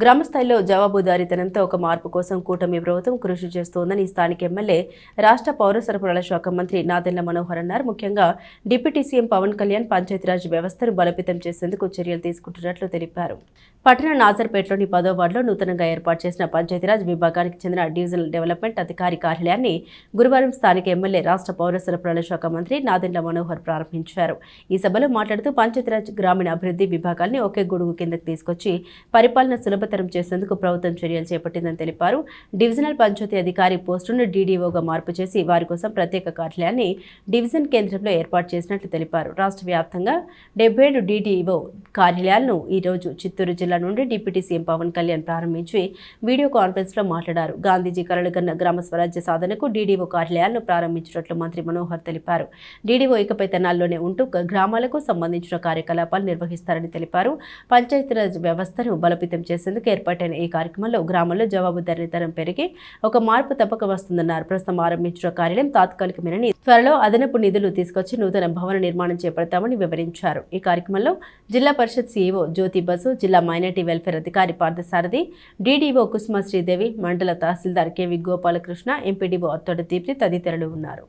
గ్రామ స్థాయిలో జవాబుదారీతనంతో ఒక మార్పు కోసం కూటమి ప్రభుత్వం కృషి చేస్తోందని స్థానిక ఎమ్మెల్యే రాష్ట్ర పౌర సరఫరాల శాఖ మంత్రి నాదెండ్ల మనోహర్ అన్నారు. ముఖ్యంగా డిప్యూటీ సీఎం పవన్ కళ్యాణ్ పంచాయతీరాజ్ వ్యవస్థను బలోపేతం చేసేందుకు చర్యలు తీసుకుంటున్నట్లు తెలిపారు. పట్టణ నాజర్పేటలోని 10వ వార్డులో నూతనంగా ఏర్పాటు చేసిన పంచాయతీరాజ్ విభాగానికి చెందిన డివిజనల్ డెవలప్మెంట్ అధికారి కార్యాలయాన్ని గురువారం స్థానిక ఎమ్మెల్యే రాష్ట్ర పౌర సరఫరాల శాఖ మంత్రి నాదెండ్ల మనోహర్ ప్రారంభించారు. ఈ సభలో మాట్లాడుతూ పంచాయతీరాజ్ గ్రామీణ అభివృద్ధి విభాగాన్ని ఒకే గొడుగు కిందకు తీసుకొచ్చి పరిపాలన సులభతరం చేసేందుకు ప్రభుత్వం చర్యలు చేపట్టిందని తెలిపారు. డివిజనల్ పంచాయతీ అధికారి పోస్టును డీడీఓగా మార్పు చేసి వారి కోసం ప్రత్యేక కార్యాలయాన్ని డివిజన్ కేంద్రంలో ఏర్పాటు చేసినట్లు తెలిపారు. రాష్ట్ర వ్యాప్తంగా 77 డీడీఓ కార్యాలయాలను ఈ రోజు చిత్తూరు జిల్లా నుండి డిప్యూటీ సీఎం పవన్ కళ్యాణ్ ప్రారంభించి వీడియో కాన్ఫరెన్స్ లో మాట్లాడారు. గాంధీజీ కలలుగన్న గ్రామ స్వరాజ్య సాధనకు డీడీఓ కార్యాలయాలను ప్రారంభించినట్లు మంత్రి మనోహర్ తెలిపారు. డీడీఓ ఇకపై తెనాల్లోనే ఉంటూ గ్రామాలకు సంబంధించిన కార్యకలాపాలు నిర్వహిస్తారని తెలిపారు. పంచాయతీరాజ్ వ్యవస్థను బలోపేతం చేసేందుకు ఏర్పాటైన ఈ కార్యక్రమంలో గ్రామంలో జవాబుదారీతనం పెరిగి ఒక మార్పు తప్పక వస్తుందన్నారు. ప్రస్తుతం ఆరంభించిన కార్యాలయం తాత్కాలికమేనని త్వరలో అదనపు నిధులు తీసుకొచ్చి నూతన భవన నిర్మాణం చేపడతామని వివరించారు. ఈ కార్యక్రమంలో జిల్లా పరిషత్ సీఈఓ జ్యోతి బసు, జిల్లా మైనార్టీ వెల్ఫేర్ అధికారి పార్థసారథి, డీడీఓ కుసుమ శ్రీదేవి, మండల తహసీల్దార్ కేవి గోపాలకృష్ణ, ఎంపీడీఓ అత్తోట దీప్తి తదితరులు ఉన్నారు.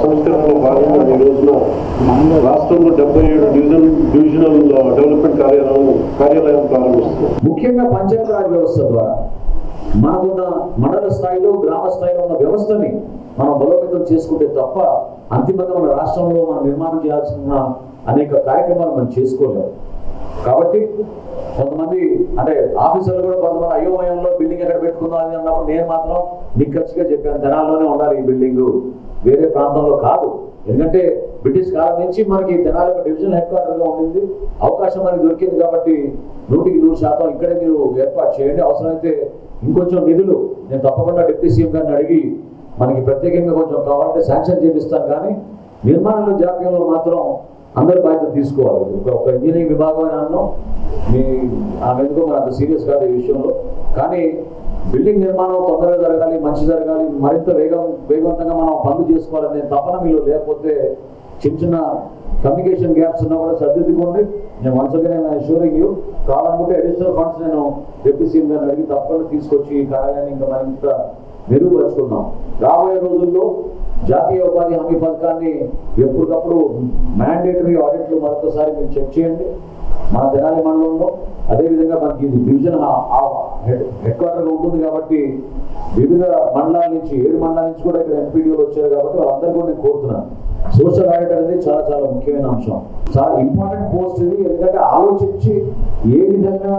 సంస్కరణలో భాగంగా ఈ రోజున రాష్ట్రంలో 77 డివిజనల్ డెవలప్మెంట్ కార్యాలయం ప్రారంభిస్తుంది. ముఖ్యంగా పంచాయతీరాజ్ వ్యవస్థ ద్వారా మనకున్న మండల స్థాయిలో గ్రామ స్థాయిలో ఉన్న వ్యవస్థని మనం బలోపేతం చేసుకుంటే తప్ప అంతిమంగా మన రాష్ట్రంలో మనం నిర్మాణం చేయాల్సిన అనేక కార్యక్రమాలు మనం చేసుకోలేము. కాబట్టి కొంతమంది అంటే ఆఫీసర్లు కూడా కొంతమంది అయోమయంలో బిల్డింగ్ ఎక్కడ పెట్టుకుందాం అని అన్నప్పుడు నేను మాత్రం నిక్కచ్చిగా చెప్పాను, తెనాల్లోనే ఉండాలి ఈ బిల్డింగ్, వేరే ప్రాంతంలో కాదు. ఎందుకంటే బ్రిటిష్ కాలం నుంచి మనకి తెనాలి డివిజనల్ హెడ్ క్వార్టర్గా ఉండింది, అవకాశం మనకి దొరికింది. కాబట్టి 100% ఇక్కడే మీరు ఏర్పాటు చేయండి. అవసరమైతే ఇంకొంచెం నిధులు నేను తప్పకుండా డిప్యూటీ సీఎం గారిని అడిగి మనకి ప్రత్యేకంగా కొంచెం కావాలంటే శాంక్షన్ చేపిస్తాను. కానీ నిర్మాణంలో జాప్యంలో మాత్రం అందరూ బాధ్యత తీసుకోవాలి. ఒక ఇంజనీరింగ్ విభాగం అన్నాం, మీ ఎందుకో మరి అంత సీరియస్ కాదు ఈ విషయంలో. కానీ బిల్డింగ్ నిర్మాణం తొందరగా జరగాలి, మంచి జరగాలి, మరింత వేగవంతంగా మనం పనులు చేసుకోవాలనే తపన మీలో లేకపోతే చిన్న కమ్యూనికేషన్ గ్యాప్స్ ఉన్నా కూడా సర్దిద్దుకోండి. నేను వన్స్ అగైన్ అష్యూరింగ్ యూ, కావాలనుకుంటే అడిషనల్ ఫండ్స్ నేను డిప్యూటీ సీఎం గారిని అడిగి తప్పకుండా తీసుకొచ్చి ఈ కార్యాలయాన్ని ఇంకా మరింత మెరుగుపరుచుకుందాం. రాబోయే రోజుల్లో జాతీయ ఉపాధి హామీ పథకాన్ని ఎప్పటికప్పుడు మ్యాండేటరీ ఆడిట్లు మరొకసారి మీరు చెక్ చేయండి మన తెనాలి మండలంలో. అదేవిధంగా మనకి ఇది డివిజన్ హెడ్ క్వార్టర్గా ఉంటుంది కాబట్టి వివిధ మండలాల నుంచి 7 మండలాల నుంచి కూడా ఇక్కడ ఎంపీడీఓలు వచ్చారు. కాబట్టి వాళ్ళందరూ కూడా నేను కోరుతున్నాను, సోషల్ ఆడిట్ అనేది చాలా చాలా ముఖ్యమైన అంశం, చాలా ఇంపార్టెంట్ పోస్ట్ ఇది. ఎందుకంటే ఆలోచించి ఏ విధంగా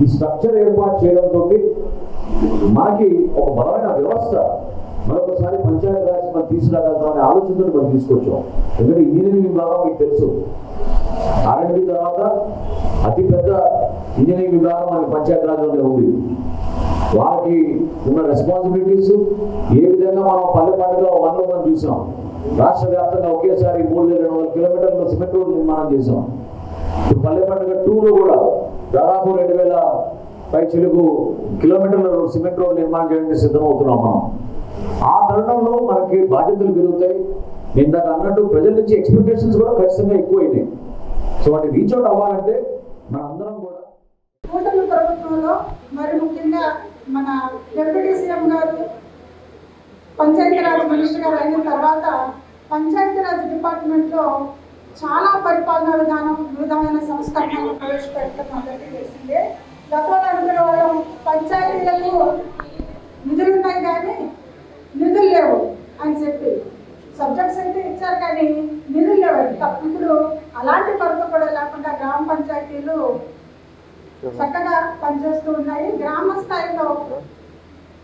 ఈ స్ట్రక్చర్ ఏర్పాటు చేయడంతో మనకి ఒక బలమైన వ్యవస్థ మరొకసారి పంచాయతీ రాజ్ మనం తీసుకురాగలుగుతాం అనే ఆలోచనతో మనం తీసుకొచ్చాం. ఎందుకంటే ఇంజనీరింగ్ విభాగం మీకు తెలుసు, R&D తర్వాత అతిపెద్ద ఇంజనీరింగ్ విభాగం మనకి పంచాయతీ రాజ్లోనే ఉంది. వాళ్ళకి ఉన్న రెస్పాన్సిబిలిటీస్ ఏ విధంగా మనం పల్లె పండుగ 1లో మనం చూసాం. రాష్ట్ర వ్యాప్తంగా ఒకేసారి 3200 కిలోమీటర్ల సిమెంట్ రోడ్డు నిర్మాణం చేసాం. ఇప్పుడు పల్లె పండుగ 2లో కూడా దాదాపు 2000 పైచిలుకు కిలోమీటర్ల సిమెంట్ రోడ్డు నిర్మాణం చేయడానికి సిద్ధమవుతున్నాం మనం. ఆ తరుణంలో మనకి బాధ్యతలు పెరుగుతాయి. నేను దాకా అన్నట్టు ప్రజల నుంచి ఎక్స్పెక్టేషన్స్ కూడా ఖచ్చితంగా ఎక్కువైనాయి. సో వాటిని రీచ్ అవుట్ అవ్వాలంటే మన అందరం కూడా కూటమి ప్రభుత్వంలో మరి ముఖ్యంగా మన డిప్యూటీ సీఎం గారు పంచాయతీరాజ్ మినిస్టర్ గారు అయిన తర్వాత పంచాయతీరాజ్ డిపార్ట్మెంట్లో చాలా పరిపాలనా విధమైన సంస్కరణలు ప్రవేశపెట్టడం అందరికీ తెలిసిందే. గతంలో అనుకునే వాళ్ళం పంచాయతీలకు నిధులు ఉన్నాయి కానీ నిధులు లేవు అని చెప్పి సబ్జెక్ట్స్ అయితే ఇచ్చారు కానీ నిధులు లేవు. ఇప్పుడు అలాంటి కొరత కూడా లేకుండా గ్రామ పంచాయతీలు చక్కగా పనిచేస్తూ ఉన్నాయి. గ్రామ స్థాయిలో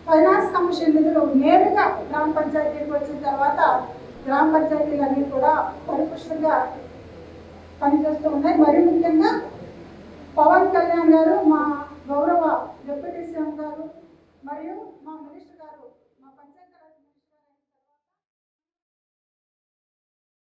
ఫైనాన్స్ కమిషన్ నిధులు నేరుగా గ్రామ పంచాయతీకి వచ్చిన తర్వాత గ్రామ పంచాయతీలన్నీ కూడా పరిపుష్టంగా పనిచేస్తూ ఉన్నాయి. మరి ముఖ్యంగా